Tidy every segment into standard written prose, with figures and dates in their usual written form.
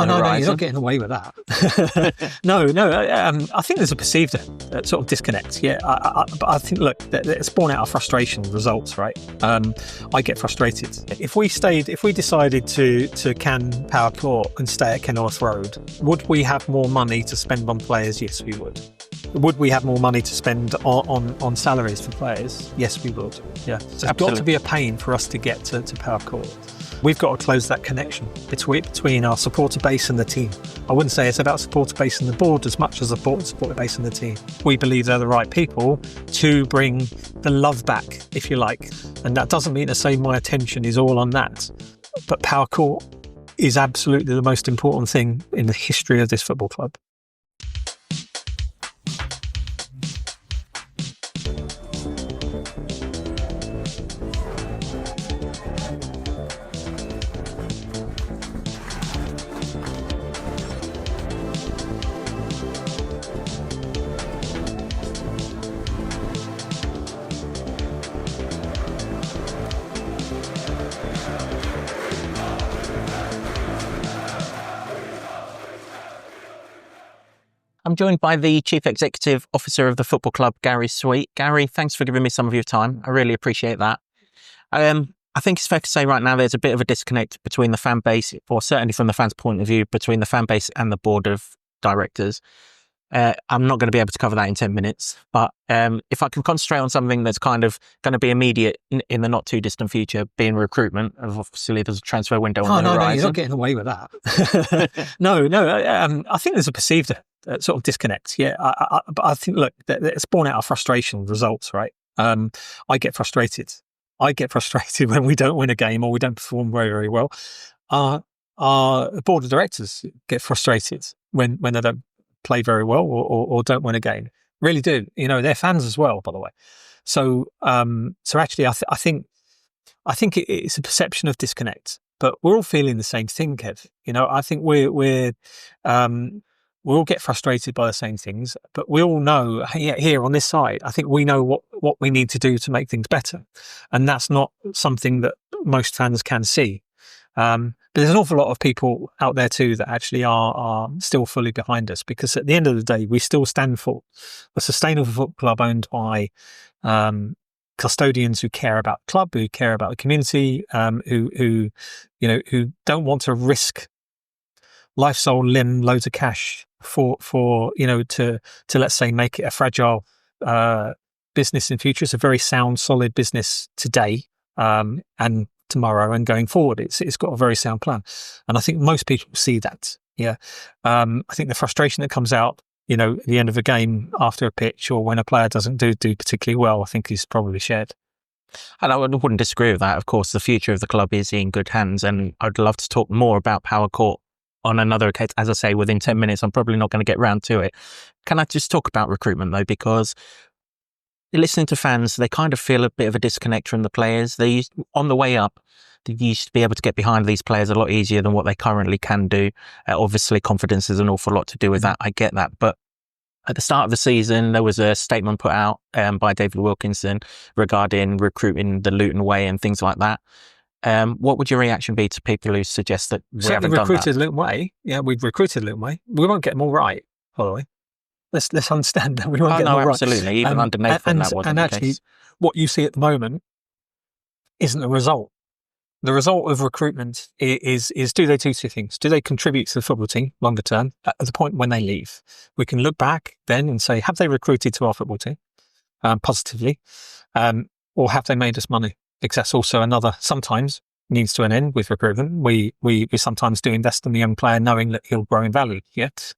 Oh, no, horizon. you're not getting away with that. No. I think there's a perceived sort of disconnect. Yeah, but I think, look, it's born out of frustration results, right? I get frustrated. If we decided to can Power Court and stay at Kenilworth Road, would we have more money to spend on players? Yes, we would. Would we have more money to spend on salaries for players? Yes, we would. Yeah, so it's got to be a pain for us to get to Power Court. We've got to close that connection between our supporter base and the team. I wouldn't say it's about supporter base and the board as much as supporter base and the team. We believe they're the right people to bring the love back, if you like. And that doesn't mean to say my attention is all on that. But Power Court is absolutely the most important thing in the history of this football club. I'm joined by the Chief Executive Officer of the football club, Gary Sweet. Gary, thanks for giving me some of your time. I really appreciate that. I think it's fair to say right now there's a bit of a disconnect between the fan base, or certainly from the fans' point of view, between the fan base and the board of directors. I'm not going to be able to cover that in 10 minutes, but if I can concentrate on something that's kind of going to be immediate in the not too distant future, being recruitment. Obviously, there's a transfer window on the horizon. No, you're not getting away with that. No. I think there's a perceived sort of disconnect. Yeah, but I think, look, it's born out of frustration results, right? I get frustrated. When we don't win a game or we don't perform very, very well. Our board of directors get frustrated when they don't play very well or don't win a game. Really do. You know, they're fans as well, by the way. So actually, I think it's a perception of disconnect, but we're all feeling the same thing, Kev. You know, I think we all get frustrated by the same things, but we all know here on this side, I think we know what we need to do to make things better. And that's not something that most fans can see. But there's an awful lot of people out there too that actually are still fully behind us, because at the end of the day, we still stand for a sustainable football club owned by custodians who care about the club, who care about the community, who don't want to risk life, soul, limb, loads of cash for to let's say make it a fragile business in future. It's a very sound, solid business today and tomorrow and going forward. It's got a very sound plan, and I think most people see that. Yeah, I think the frustration that comes out, at the end of a game after a pitch or when a player doesn't do particularly well, I think is probably shared. And I wouldn't disagree with that. Of course, the future of the club is in good hands, and I'd love to talk more about Power Court on another occasion. As I say, within 10 minutes, I'm probably not going to get round to it. Can I just talk about recruitment though? Because listening to fans, they kind of feel a bit of a disconnect from the players. On the way up, they used to be able to get behind these players a lot easier than what they currently can do. Obviously, confidence has an awful lot to do with that. I get that. But at the start of the season, there was a statement put out by David Wilkinson regarding recruiting the Luton way and things like that. What would your reaction be to people who suggest that we haven't done that? Recruited Luton way. Yeah, we've recruited Luton way. We won't get them all right, by the way. Let's understand that we won't get them all right. Absolutely. Even under Nathan, that wasn't the actually, case. What you see at the moment isn't the result. The result of recruitment is do they do two things? Do they contribute to the football team longer term at the point when they leave? We can look back then and say, have they recruited to our football team positively, or have they made us money? Because that's also another, sometimes, means to an end with recruitment. We sometimes do invest in the young player knowing that he'll grow in value,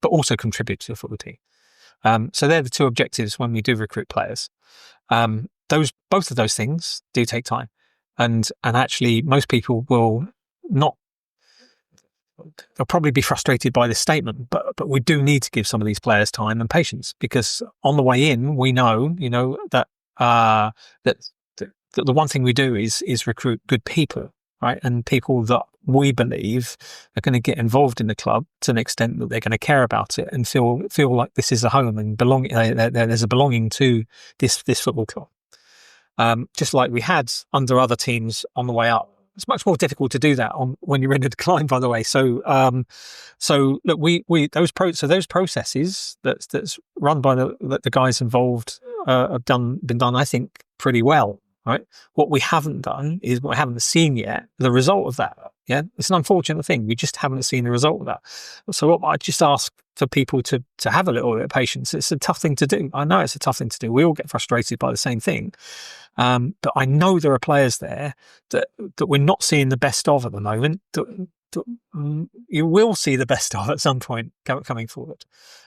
but also contribute to the football team. So they're the two objectives when we do recruit players. Both of those things do take time. And actually, most people will not. They'll probably be frustrated by this statement, but we do need to give some of these players time and patience, because on the way in, we know, that the one thing we do is recruit good people, right? And people that we believe are going to get involved in the club to an extent that they're going to care about it and feel like this is a home and belong. There's a belonging to this football club. Just like we had under other teams on the way up, It's much more difficult to do that when you're in a decline, by the way. So look, those processes that's run by the guys involved have been done, I think, pretty well. Right. What we haven't done is what we haven't seen yet the result of that. Yeah, it's an unfortunate thing. We just haven't seen the result of that. So what I just ask for people to have a little bit of patience. It's a tough thing to do. I know it's a tough thing to do. We all get frustrated by the same thing. But I know there are players there that we're not seeing the best of at the moment. That you will see the best of at some point coming forward.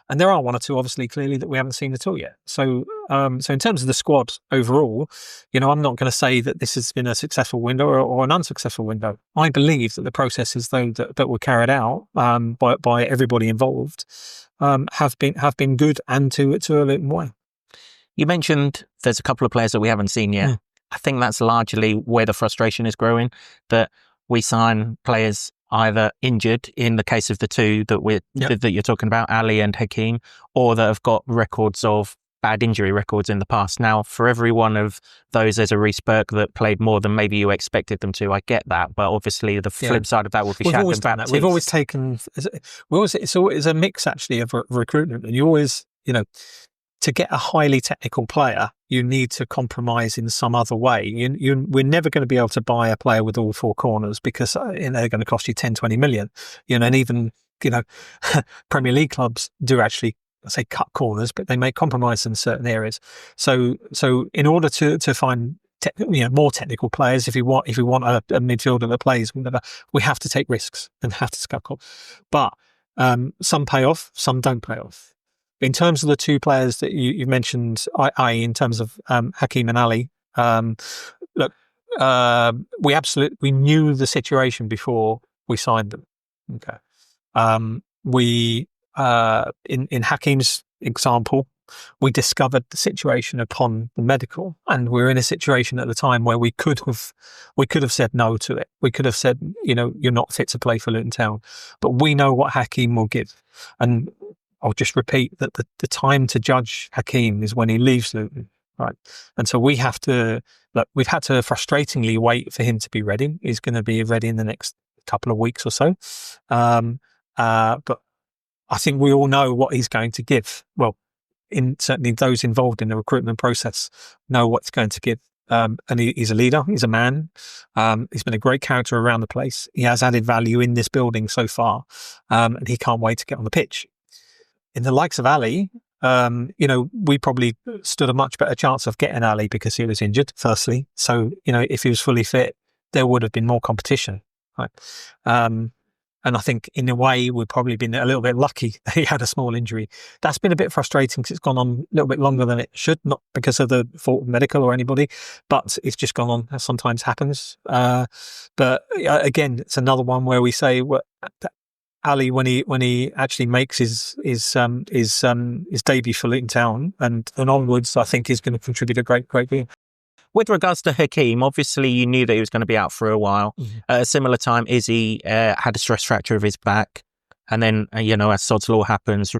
And there are one or two, obviously, clearly, that we haven't seen at all yet. So in terms of the squad overall, I'm not going to say that this has been a successful window or an unsuccessful window. I believe that the processes, though, that were carried out by everybody involved have been good and to a Luton way. You mentioned there's a couple of players that we haven't seen yet. Mm. I think that's largely where the frustration is growing, that we sign players either injured in the case of the two that you're talking about, Ali and Hakeem, or that have got records of bad injury records in the past. Now, for every one of those, there's a Reece Burke that played more than maybe you expected them to. I get that, but obviously the flip side of that would be Shad and Baptiste. We've always taken. It's always a mix actually of recruitment, and you always, to get a highly technical player, you need to compromise in some other way. We're never going to be able to buy a player with all four corners because they're going to cost you 10, 20 million. And even, Premier League clubs do actually, I say, cut corners, but they make compromise in certain areas. So in order to find more technical players, if we want a midfielder that plays, we have to take risks and have to cut corners. But some pay off, some don't pay off. In terms of the two players that you mentioned, in terms of Hakeem and Ali, look, we knew the situation before we signed them. Okay, in Hakeem's example, we discovered the situation upon the medical, and we were in a situation at the time where we could have said no to it. We could have said, you're not fit to play for Luton Town, but we know what Hakeem will give, and I'll just repeat that the time to judge Hakeem is when he leaves Luton, right? And so we've had to frustratingly wait for him to be ready. He's going to be ready in the next couple of weeks or so. But I think we all know what he's going to give. Well, certainly those involved in the recruitment process know what he's going to give. And he's a leader. He's a man. He's been a great character around the place. He has added value in this building so far. And he can't wait to get on the pitch. In the likes of Ali, we probably stood a much better chance of getting Ali because he was injured, firstly. So, if he was fully fit, there would have been more competition, right? And I think in a way, we've probably been a little bit lucky that he had a small injury. That's been a bit frustrating because it's gone on a little bit longer than it should, not because of the fault of medical or anybody, but it's just gone on, as sometimes happens. But again, it's another one where we say, Ali, when he actually makes his debut for Luton Town and onwards, I think he's going to contribute a great deal. With regards to Hakeem, obviously you knew that he was going to be out for a while. Mm-hmm. At a similar time, Izzy had a stress fracture of his back, and then as sod's law happens,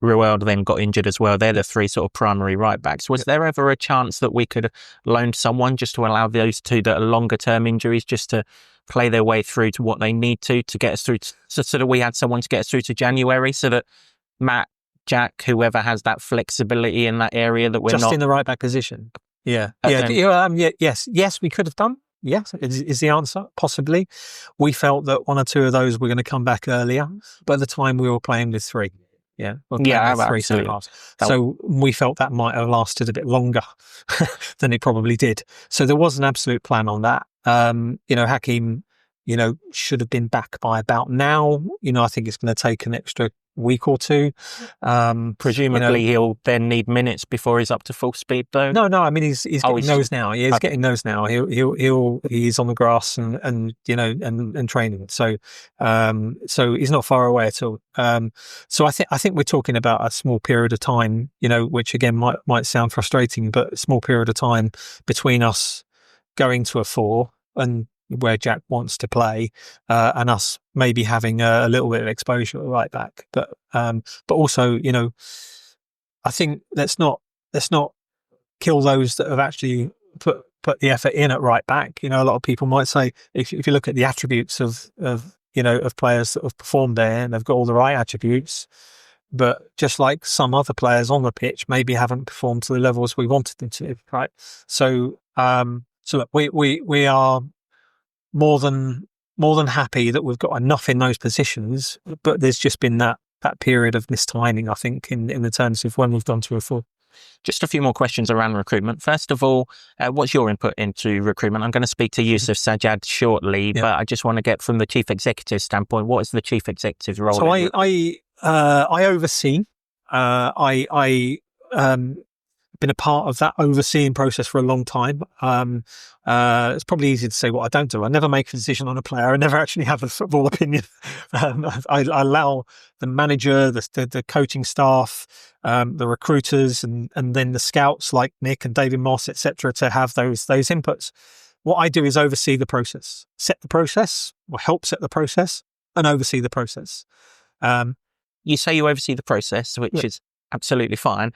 Ruel then got injured as well. They're the three sort of primary right backs. Was there ever a chance that we could have loaned someone just to allow those two that are longer term injuries just to play their way through to what they need to get us through, so that we had someone to get us through to January, so that Matt, Jack, whoever has that flexibility in that area, that we're just not in the right back position. Yes, we could have done. Yes, is the answer. Possibly. We felt that one or two of those were going to come back earlier. By the time we were playing with three. Yeah, three centre-halves. So we felt that might have lasted a bit longer than it probably did. So there was an absolute plan on that. Hakeem, should have been back by about now. I think it's going to take an extra week or two. Presumably he'll then need minutes before he's up to full speed, though. No. I mean, he's getting those now. Yeah, he's getting those now. He's on the grass and training. So he's not far away at all. So I think we're talking about a small period of time, which again might sound frustrating, but a small period of time between us going to a 4 and where Jack wants to play, and us maybe having a little bit of exposure right back. But also, I think let's not kill those that have actually put put the effort in at right back. A lot of people might say, if you look at the attributes of players that have performed there, and they've got all the right attributes, but just like some other players on the pitch, maybe haven't performed to the levels we wanted them to, right? So, look, we are more than happy that we've got enough in those positions, but there's just been that period of mistiming, I think, in the terms of when we've gone to a full. Just a few more questions around recruitment. First of all, what's your input into recruitment? I'm going to speak to Yusuf Sajjad shortly, but I just want to get from the chief executive standpoint, what is the chief executive's role? So I oversee. I been a part of that overseeing process for a long time. It's probably easy to say what I don't do. I never make a decision on a player. I never actually have a football opinion. I allow the manager, the coaching staff, the recruiters, and then the scouts like Nick and David Moss, etc., to have those inputs. What I do is oversee the process, set the process, or help set the process, and oversee the process. You say you oversee the process, which is absolutely fine.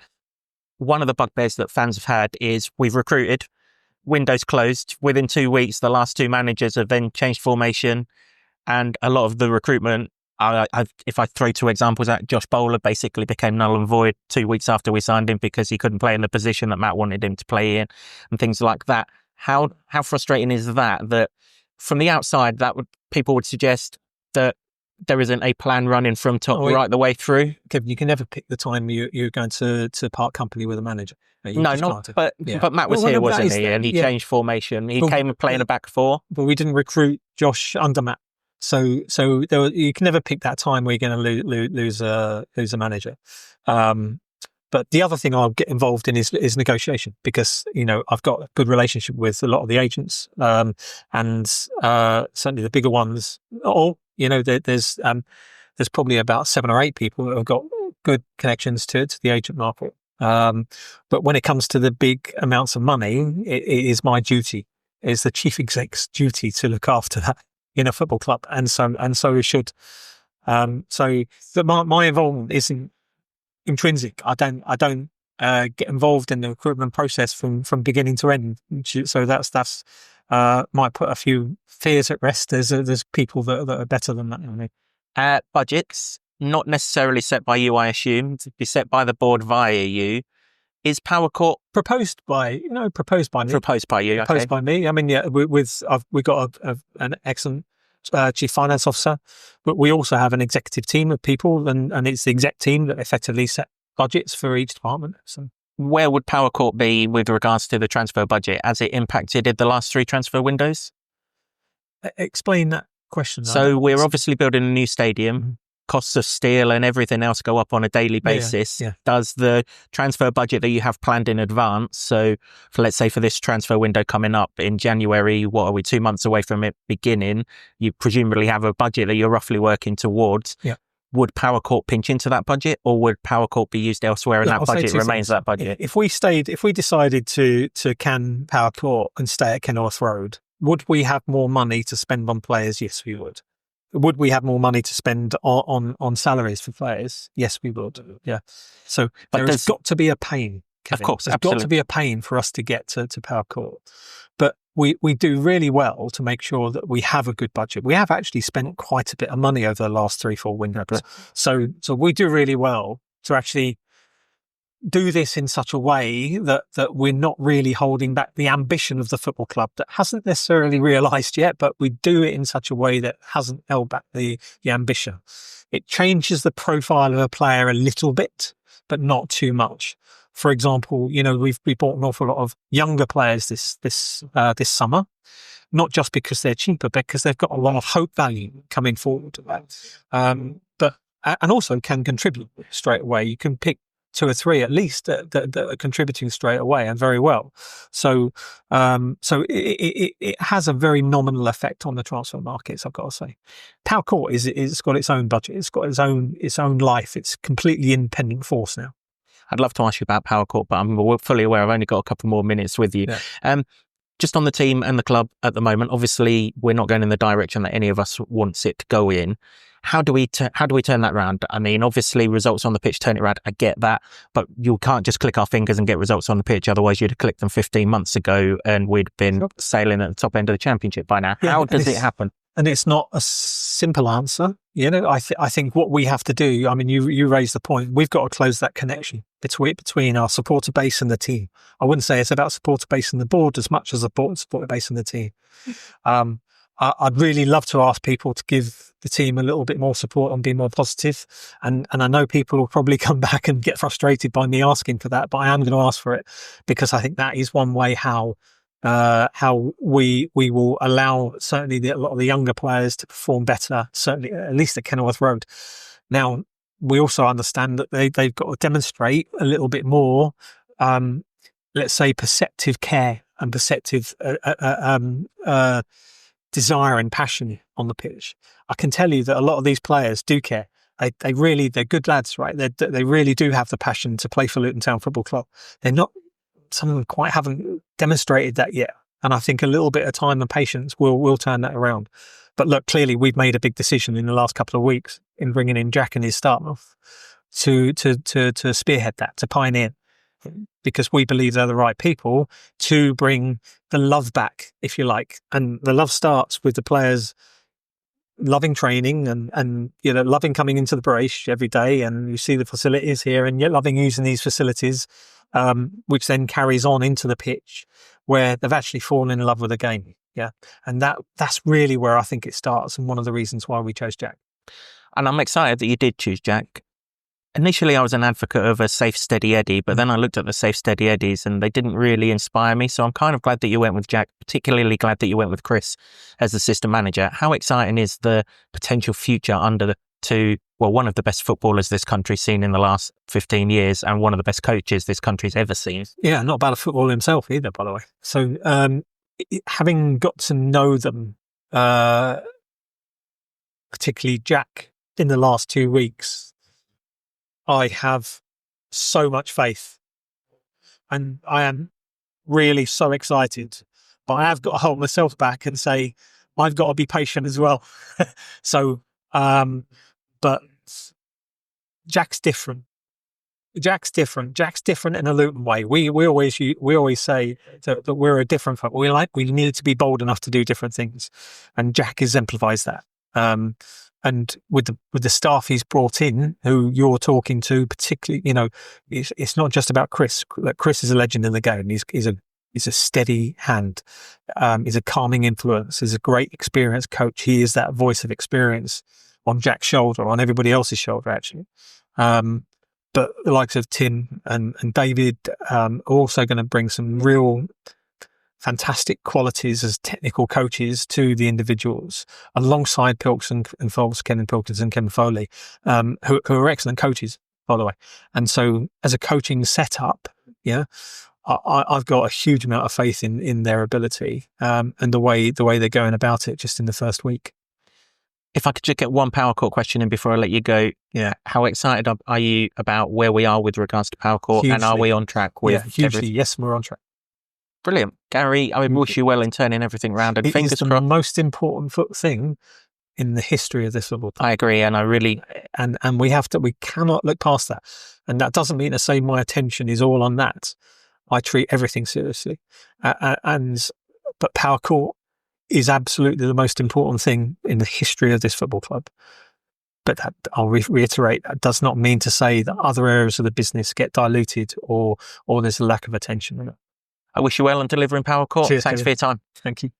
One of the bugbears that fans have had is we've recruited, windows closed. Within 2 weeks, the last two managers have then changed formation, and a lot of the recruitment, if I throw two examples out, Josh Bowler basically became null and void 2 weeks after we signed him because he couldn't play in the position that Matt wanted him to play in, and things like that. How frustrating is that? That from the outside, people would suggest that there isn't a plan running from top right the way through. Kevin, you can never pick the time you're going to part company with a manager. But Matt was here, wasn't he? And he changed formation. He came and played a back four. But we didn't recruit Josh under Matt. So you can never pick that time where you're going to lose a manager. But the other thing I'll get involved in is negotiation, because I've got a good relationship with a lot of the agents, and certainly the bigger ones. There's probably about 7 or 8 people that have got good connections to the agent market. But when it comes to the big amounts of money, it is my duty, is the chief exec's duty to look after that in a football club, and so it should. So my involvement isn't intrinsic. I don't get involved in the recruitment process from beginning to end. So that's might put a few fears at rest. There's people that are better than that. Budgets, not necessarily set by you, I assume, to be set by the board via you. Is Power Court proposed by me? Proposed by you. Proposed by me. I mean, we got an excellent chief finance officer, but we also have an executive team of people, and it's the exec team that effectively set budgets for each department. So, where would Power Court be with regards to the transfer budget? Has it impacted the last 3 transfer windows? Explain that question. So we're obviously building a new stadium. Costs of steel and everything else go up on a daily basis. Yeah. Does the transfer budget that you have planned in advance, so let's say for this transfer window coming up in January, what are we, 2 months away from it beginning, you presumably have a budget that you're roughly working towards. Yeah. Would Power Court pinch into that budget, or would Power Court be used elsewhere and that budget remains that budget? If we decided to can Power Court and stay at Kenilworth Road, would we have more money to spend on players? Yes, we would. Would we have more money to spend on salaries for players? Yes, we would. Yeah. So there's got to be a pain, Kevin. Of course, there's absolutely. got to be a pain for us to get to Power Court. But we do really well to make sure that we have a good budget. We have actually spent quite a bit of money over the last 3-4 windows. So we do really well to actually do this in such a way that we're not really holding back the ambition of the football club that hasn't necessarily realised yet, but we do it in such a way that hasn't held back the ambition. It changes the profile of a player a little bit, but not too much. For example, we bought an awful lot of younger players this summer, not just because they're cheaper, but because they've got a lot of hope value coming forward. But also can contribute straight away. You can pick 2 or 3 at least that are contributing straight away and very well. So it has a very nominal effect on the transfer markets, I've got to say. Power Court it's got its own budget, it's got its own life. It's completely independent force now. I'd love to ask you about Power Court, but I'm fully aware I've only got a couple more minutes with you. Yeah. Just on the team and the club at the moment, obviously we're not going in the direction that any of us wants it to go in. How do we turn that around? I mean, obviously results on the pitch turn it around. I get that, but you can't just click our fingers and get results on the pitch. Otherwise, you'd have clicked them 15 months ago, and we'd been sailing at the top end of the championship by now. How does it happen? And it's not a simple answer. I think what we have to do. I mean, you raised the point. We've got to close that connection between our supporter base and the team. I wouldn't say it's about supporter base and the board as much as a supporter base and the team. I'd really love to ask people to give the team a little bit more support and be more positive. And I know people will probably come back and get frustrated by me asking for that, but I am going to ask for it, because I think that is one way how we will allow certainly a lot of the younger players to perform better, certainly at least at Kenilworth Road. Now, we also understand that they've got to demonstrate a little bit more, let's say, perceptive care and perceptive desire and passion on the pitch. I can tell you that a lot of these players do care. They're good lads, right? They really do have the passion to play for Luton Town Football Club. Some of them quite haven't demonstrated that yet. And I think a little bit of time and patience will turn that around. But look, clearly we've made a big decision in the last couple of weeks in bringing in Jack and his staff to spearhead that, to pioneer, because we believe they're the right people to bring the love back, if you like. And the love starts with the players loving training and loving coming into the Brace every day, and you see the facilities here and you're loving using these facilities, which then carries on into the pitch where they've actually fallen in love with the game. Yeah. And that's really where I think it starts, and one of the reasons why we chose Jack. And I'm excited that you did choose Jack. Initially, I was an advocate of a safe, steady Eddie, but then I looked at the safe, steady Eddies and they didn't really inspire me. So I'm kind of glad that you went with Jack, particularly glad that you went with Chris as the system manager. How exciting is the potential future under one of the best footballers this country's seen in the last 15 years and one of the best coaches this country's ever seen? Yeah, not bad at football himself either, by the way. So having got to know them, particularly Jack, in the last 2 weeks, I have so much faith, and I am really so excited, but I have got to hold myself back and say, I've got to be patient as well. So, but Jack's different. Jack's different in a Luton way. We always say that we're a different folk. We need to be bold enough to do different things, and Jack exemplifies that. And with the staff he's brought in, who you're talking to, particularly, it's not just about Chris. Chris is a legend in the game. He's a steady hand. He's a calming influence. He's a great experienced coach. He is that voice of experience on Jack's shoulder, on everybody else's shoulder, actually. But the likes of Tim and David are also going to bring some real fantastic qualities as technical coaches to the individuals, alongside Pilks and Foles, Kevin Pilkins and Kevin Foley, who are excellent coaches, by the way. And so as a coaching setup, I've got a huge amount of faith in their ability, and the way they're going about it just in the first week. If I could just get one Power Court question in before I let you go. Yeah. How excited are you about where we are with regards to Power Court? Hugely. And are we on track with hugely, everything? Yes, we're on track. Brilliant. Gary, I wish you well in turning everything around, and fingers crossed. It is the most important thing in the history of this football team. I agree, and I really... And we cannot look past that. And that doesn't mean to say my attention is all on that. I treat everything seriously. But Power Court is absolutely the most important thing in the history of this football club. But that, I'll reiterate, that does not mean to say that other areas of the business get diluted or there's a lack of attention in it. I wish you well on delivering Power Court. Cheers, Thanks Kevin. for your time. Thank you.